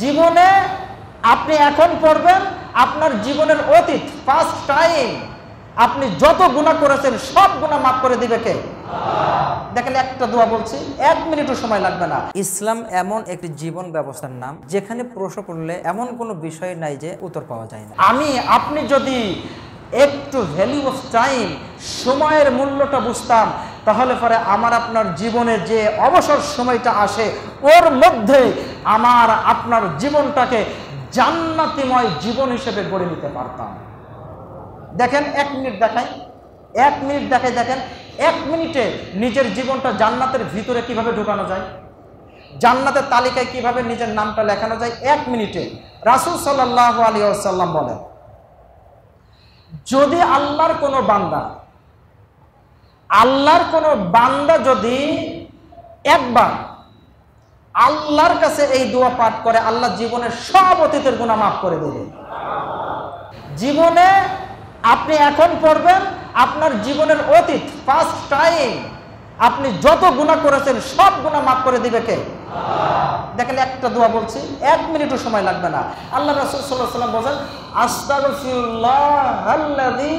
জীবনে আপনি এখন পড়বেন আপনার জীবনের অতীত ফার্স্ট টাইম আপনি যত গুনাহ করেছেন সব গুনাহ মাফ করে দিবে কে? দেখেন একটা দোয়া বলছি, 1 মিনিটও সময় লাগবে না। ইসলাম এমন একটি জীবন ব্যবস্থার নাম যেখানে প্রশ্ন করলে এমন কোনো বিষয় নাই যে উত্তর পাওয়া যায় না। আপনি যদি একটু ভ্যালু অফ টাইম, সময়ের মূল্যটা বুঝতাম, তাহলে পরে আমার আপনার জীবনে যে অবসর সময়টা আসে ওর মধ্যে আমার আপনার জীবনটাকে জান্নাতিময় জীবন হিসেবে গড়ে নিতে পারতাম। দেখেন 1 মিনিট দেখাই, 1 মিনিট দেখাই, দেখেন 1 মিনিটে নিজের জীবনটা জান্নাতের ভিতরে কিভাবে ঢোকানো যায়, জান্নাতের তালিকায় কিভাবে নিজের নামটা লেখানো যায় 1 মিনিটে। রাসূল সাল্লাল্লাহু আলাইহি ওয়াসাল্লাম বলেন, যদি আল্লাহর কোনো বান্দা যদি একবার আল্লাহর কাছে এই দোয়া পাঠ করে, আল্লাহ জীবনের সব অতীতের গুনাহ মাফ করে দেবে। জীবনে আপনি এখন পড়বেন আপনার জীবনের অতীত ফার্স্ট টাইম আপনি যত গুনাহ করেছেন সব গুনাহ মাফ করে দিবে কে? দেখেন একটা দোয়া বলছি, 1 মিনিটও সময় লাগবে না। আল্লাহ রাসূল সাল্লাল্লাহু আলাইহি ওয়াসাল্লাম বলেন, আস্তাগফিরুল্লাহাল্লাযী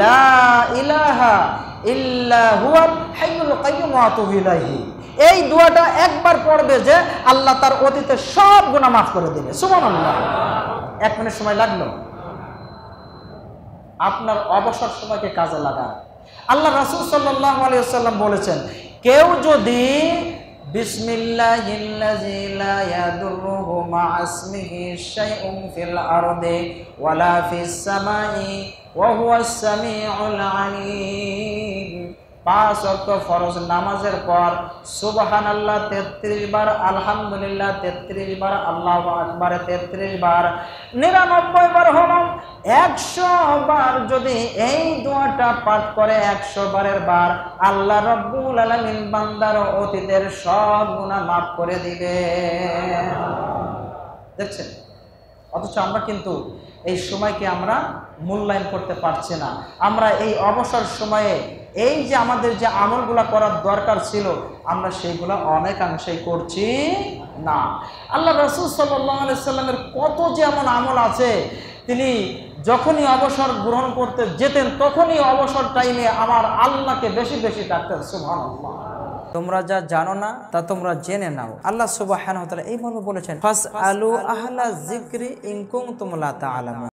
লা ইলাহা ইল্লা হুয়াল হাইয়ুল কাইয়্যুম ওয়া আতুবু ইলাইহি। এই দোয়াটা একবার পড়বে যে আল্লাহ তার অতীতের সব গুনাহ মাফ করে দেবে। সুবহানাল্লাহ। 1 মিনিট সময় লাগলো। আপনার অবসর সময়কে কাজে লাগান। আল্লাহ রাসূল সাল্লাল্লাহু আলাইহি ওয়াসাল্লাম বলেছেন, কেউ যদি বিসমিল্লাহিল্লাযী লা ইয়াদুররু মা'a ইসমিহি শাইউন ফিল আরদি ওয়ালা ফিস সামাই ওয়া হুয়াস সামিউল আলীম, 5 ওয়াক্ত ফরজ নামাজের পর সুবহানাল্লাহ 33 বার, আলহামদুলিল্লাহ 33 বার, আল্লাহু আকবার 33 বার, 99 বার হলো 100 বার যদি এই দোয়াটা পাঠ করে 100 বারের বার, আল্লাহ রাব্বুল আলামিন বান্দার অতীতের সব গুনাহ মাফ করে দিবে। দেখছেন, অথচ আমরা কিন্তু এই সময়কে আমরা মূল্যায়ন করতে পারছি না। আমরা এই অবসর সময়ে এই যে আমাদের যে আমলগুলা করার দরকার ছিল আমরা সেইগুলা অনেকাংশেই করছি না। আল্লাহ রাসূল সাল্লাল্লাহু আলাইহি সাল্লামের কত যে এমন আমল আছে, তিনি যখনই অবসর গ্রহণ করতে যেতেন তখনই অবসর টাইমে আমার আল্লাহকে বেশি বেশি ডাকতেন। সুবহানাল্লাহ। তোমরা যা জানো না তা তোমরা জেনে নাও। আল্লাহ সুবহানাহু ওয়া তাআলা এই মর্মে বলেছেন, ফাসআলু আহলা যিকরি ইন কুনতুম লা তা'লামুন।